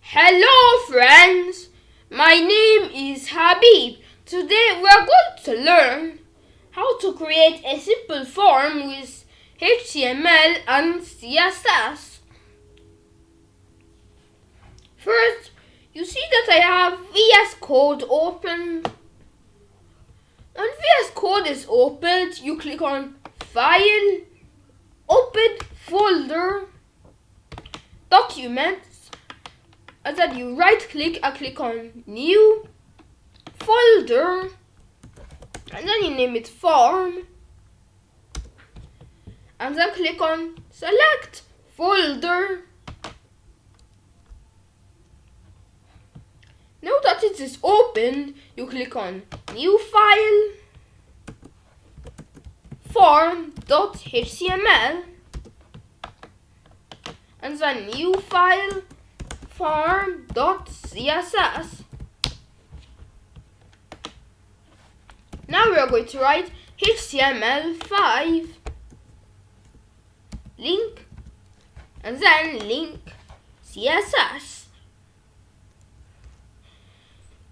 Hello friends, my name is Habib. Today we are going to learn how to create a simple form with HTML and CSS. First, you see that I have VS Code open. When VS Code is opened, you click on File, Open Folder, Documents, and then you right click and click on New Folder, and then you name it Form, and then click on Select Folder. Now that it is open, you click on New File, Form.html, and then New File, Form.css. Now we are going to write HTML5 link and then link CSS.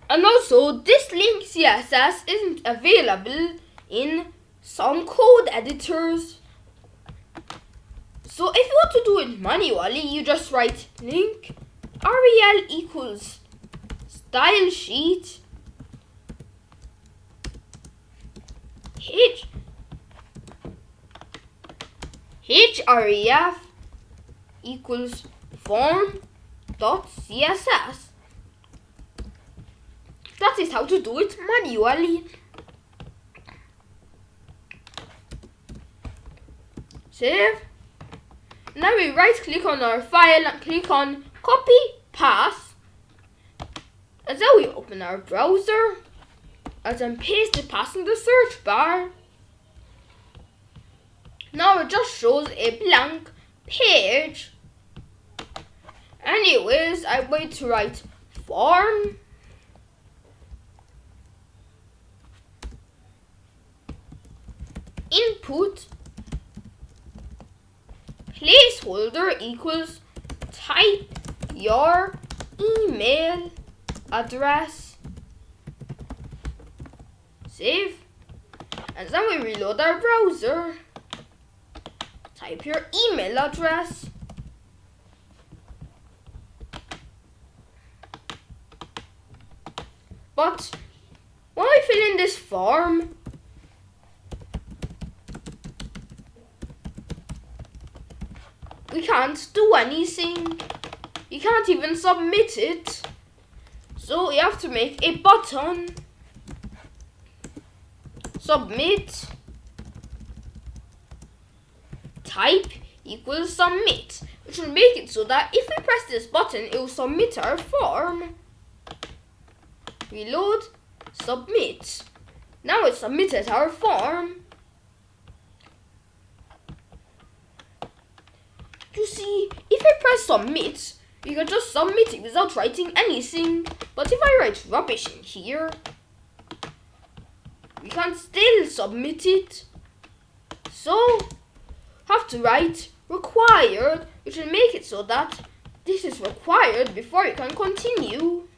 And also, this link CSS isn't available in some code editors. So if you want to do it manually, you just write link rel equals style sheet href equals form.css. That is how to do it manually. Save. Now we right click on our file and click on copy path. And then we open our browser and then paste the path in the search bar. Now it just shows a blank page. Anyways, I'm going to write form input placeholder equals type your email address. Save. And then we reload our browser. Type your email address. But when we fill in this form, we can't do anything. You can't even submit it. So we have to make a button. Submit. Type equals submit, which will make it so that if we press this button, it will submit our form. Reload, submit. Now it's submitted our form. You see, if I press submit, you can just submit it without writing anything. But if I write rubbish in here, we can still submit it. So, have to write required, which will make it so that this is required before you can continue.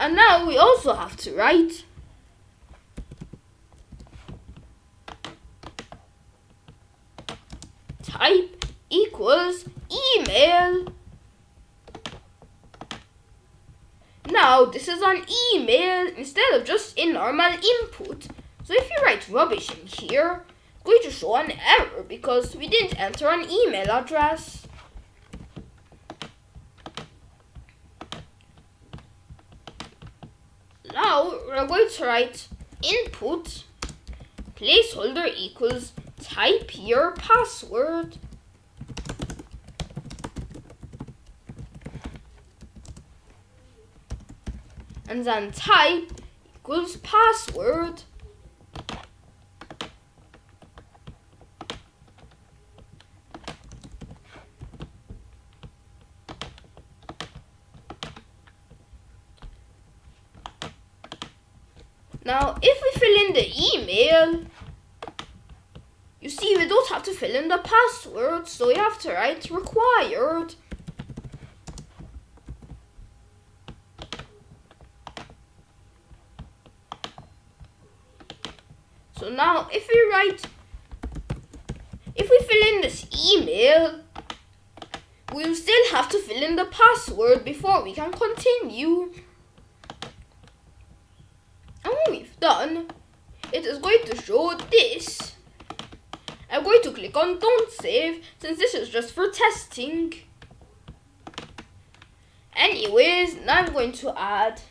And now we also have to write type equals email. Now this is an email instead of just a normal input. So if you write rubbish in here, it's going to show an error because we didn't enter an email address. Now we're going to write input placeholder equals type your password. And then type equals password. Now, if we fill in the email, you see we don't have to fill in the password, so we have to write required. So now, if we fill in this email, we'll still have to fill in the password before we can continue. And when we've done, it is going to show this. I'm going to click on don't save since this is just for testing. Anyways, now I'm going to add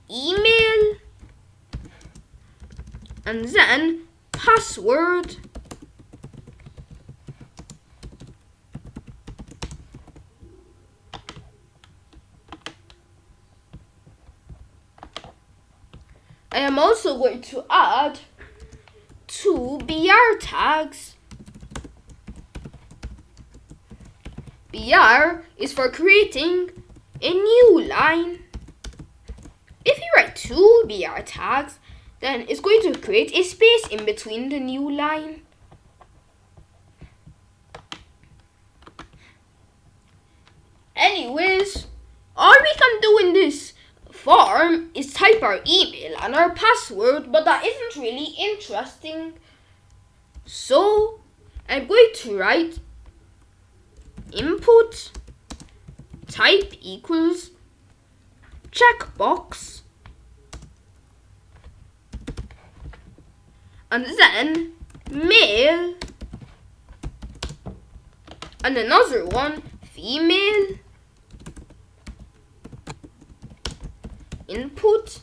email and then password. I am also going to add 2 BR tags. BR is for creating a new line. If you write 2 BR tags, then it's going to create a space in between the new line. Anyways, all we can do in this form is type our email and our password, but that isn't really interesting. So I'm going to write input type equals checkbox, and then male, and another one female. Input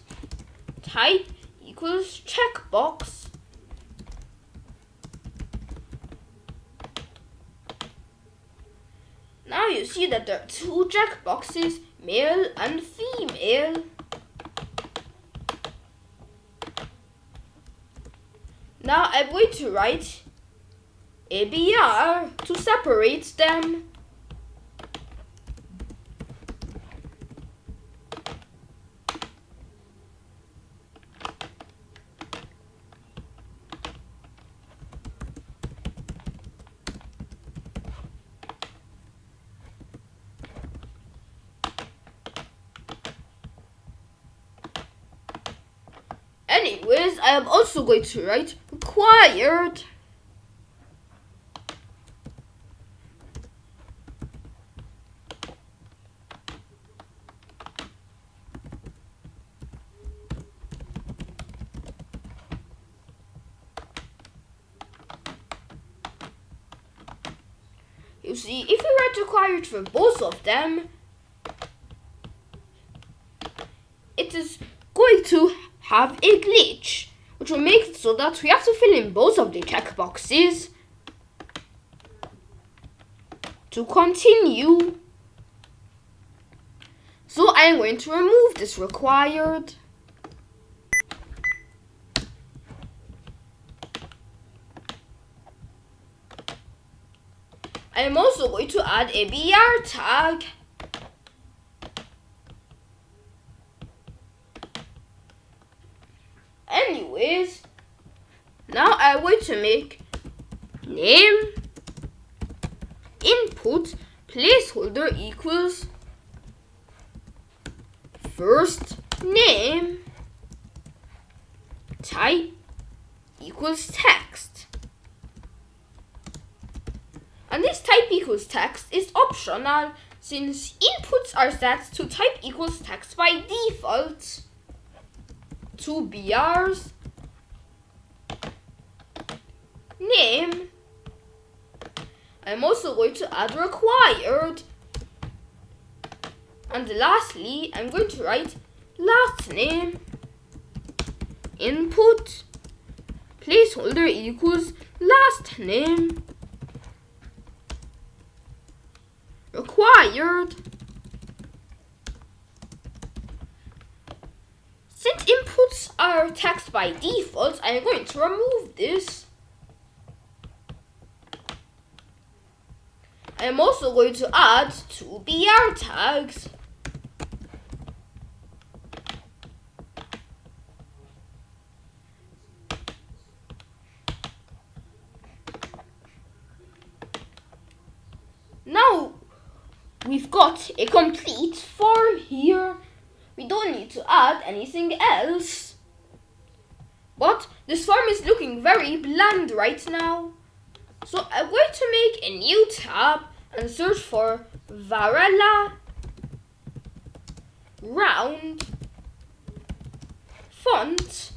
type equals checkbox, now you see that there are 2 checkboxes, male and female. Now I'm going to write a BR to separate them. Anyways, I am also going to write required. You see, if we write required for both of them, it is going to have a glitch, which will make it so that we have to fill in both of the checkboxes to continue. So I am going to remove this required. I am also going to add a BR tag. Anyways, now I'm going to make name input placeholder equals first name type equals text. And this type equals text is optional since inputs are set to type equals text by default. 2 BRs, name. I'm also going to add required. And lastly, I'm going to write last name input placeholder equals last name required. Since inputs are text by default, I am going to remove this. I am also going to add 2 BR tags. we've got a complete form here. We don't need to add anything else. But this form is looking very bland right now. So I'm going to make a new tab and search for Varela round font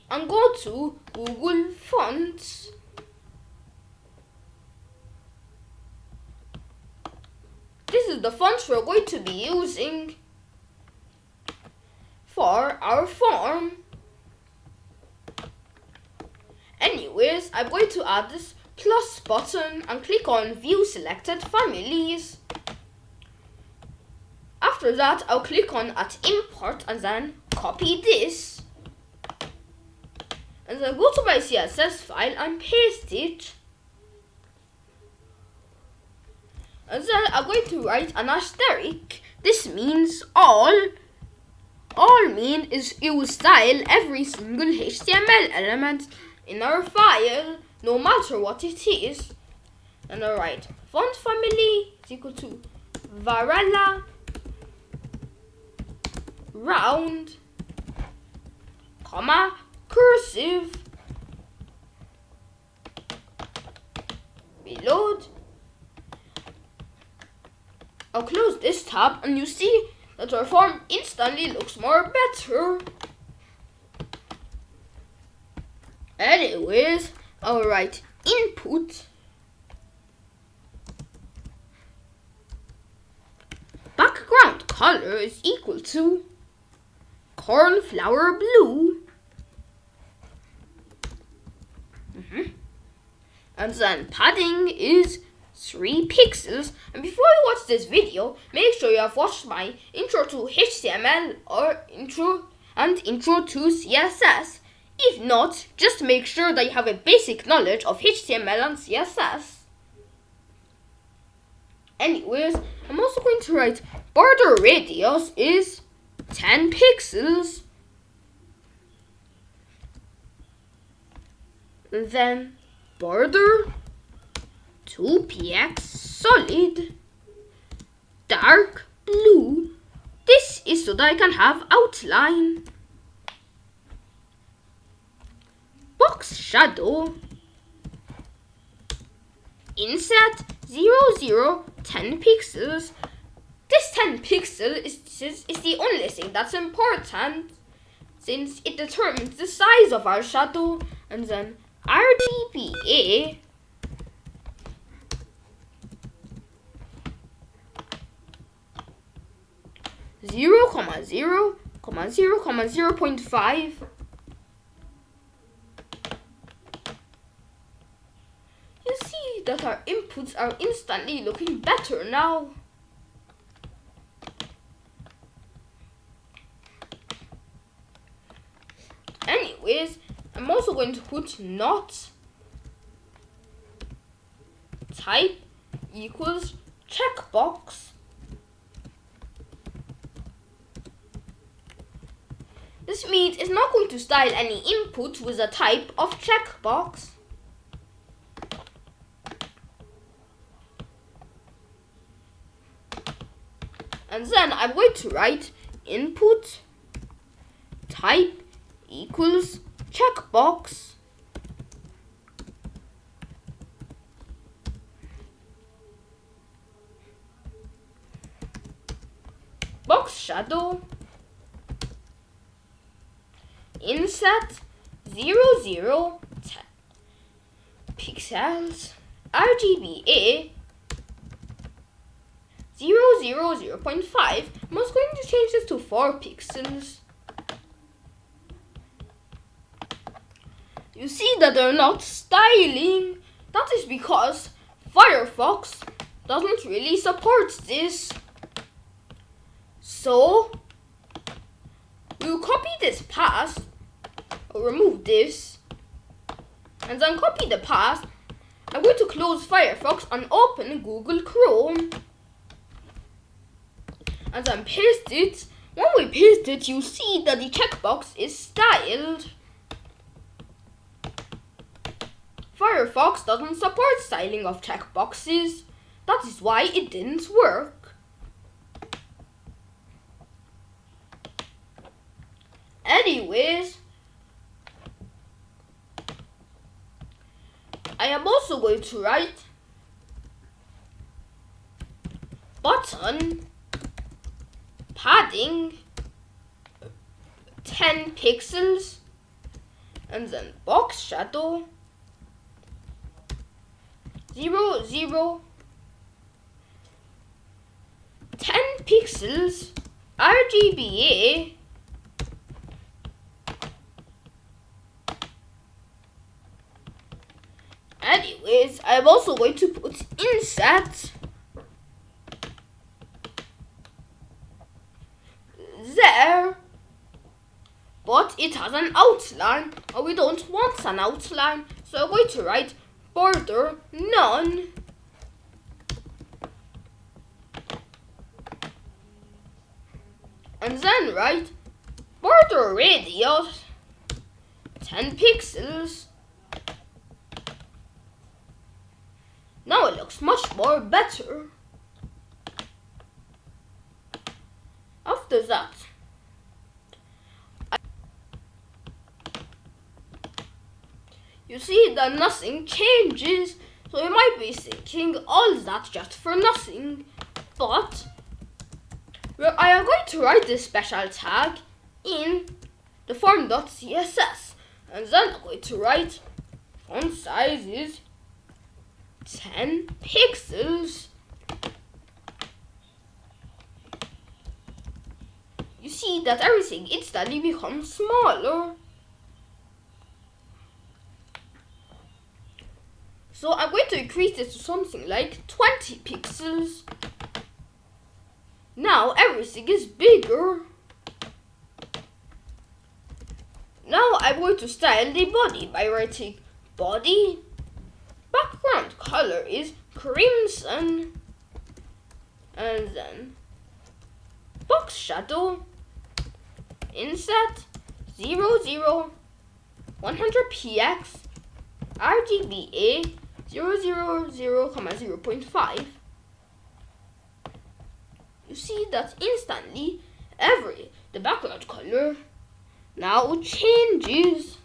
and go to Google Fonts. This is the font we're going to be using for our form. Anyways, I'm going to add this plus button and click on View Selected Families. After that, I'll click on at Import and then copy this. And then go to my CSS file and paste it. And then I'm going to write an asterisk. This means all mean is you will style every single HTML element in our file, no matter what it is. And I write font family is equal to Varela round, comma, cursive, reload. I'll close this tab and you see that our form instantly looks more better. Anyways, I'll write input background color is equal to cornflower blue. And then padding is 3 pixels. And before you watch this video, make sure you have watched my intro to HTML or intro to CSS. If not, just make sure that you have a basic knowledge of HTML and CSS. Anyways, I'm also going to write border radius is 10 pixels. And then border 2px solid dark blue. This is so that I can have outline. Box shadow inset 10 pixels. This 10 pixel is the only thing that's important, since it determines the size of our shadow. And then RGBA zero comma 0.5. You see that our inputs are instantly looking better now. Anyways, I'm also going to put not type equals checkbox. This means it's not going to style any input with a type of checkbox. And then I'm going to write input type equals checkbox. Box shadow inset 10 pixels RGBA 0.5. I'm also going to change this to 4 pixels. You see that they're not styling. That is because Firefox doesn't really support this. So we'll copy this path, or remove this, and then copy the path. I'm going to close Firefox and open Google Chrome. And then paste it. When we paste it, you see that the checkbox is styled. Firefox doesn't support styling of checkboxes. That is why it didn't work. Anyways, I am also going to write button padding 10 pixels and then box shadow 0, 0, 10 pixels RGBA Anyways, I'm also going to put inset there, but it has an outline and we don't want an outline, so I'm going to write border none and then write border radius 10 pixels. Now it looks much more better. After that, you see that nothing changes, so you might be thinking all that just for nothing, but I am going to write this special tag in the form.css, and then I'm going to write font size is 10 pixels. You see that everything instantly becomes smaller. So I'm going to increase this to something like 20 pixels. Now everything is bigger. Now I'm going to style the body by writing body. Background color is crimson. And then box shadow inset 0, 0, 100px RGBA 0, 0, 0, 0.5. You see that instantly the background color now changes.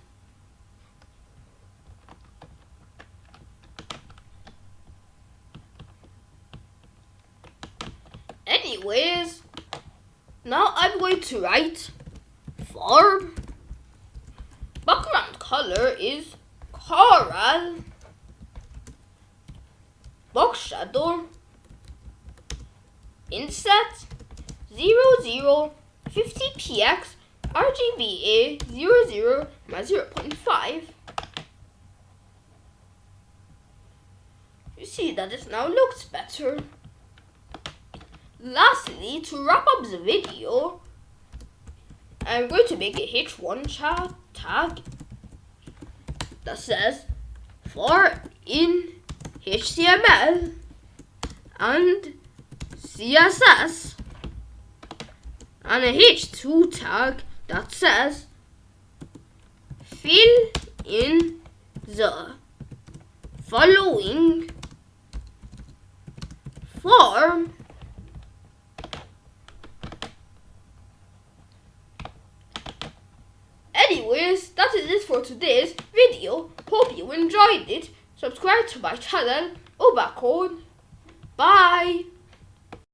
Anyways, now I'm going to write form. Background color is coral. Box shadow inset 0, 0, 50px RGBA 0, 0, 0.5. You see that it now looks better. Lastly, to wrap up the video, I'm going to make a h1 tag that says for in HTML and CSS, and a h2 tag that says fill in the following form. Anyways, that is it for today's video. Hope you enjoyed it. Subscribe to my channel, ObaCode. Bye!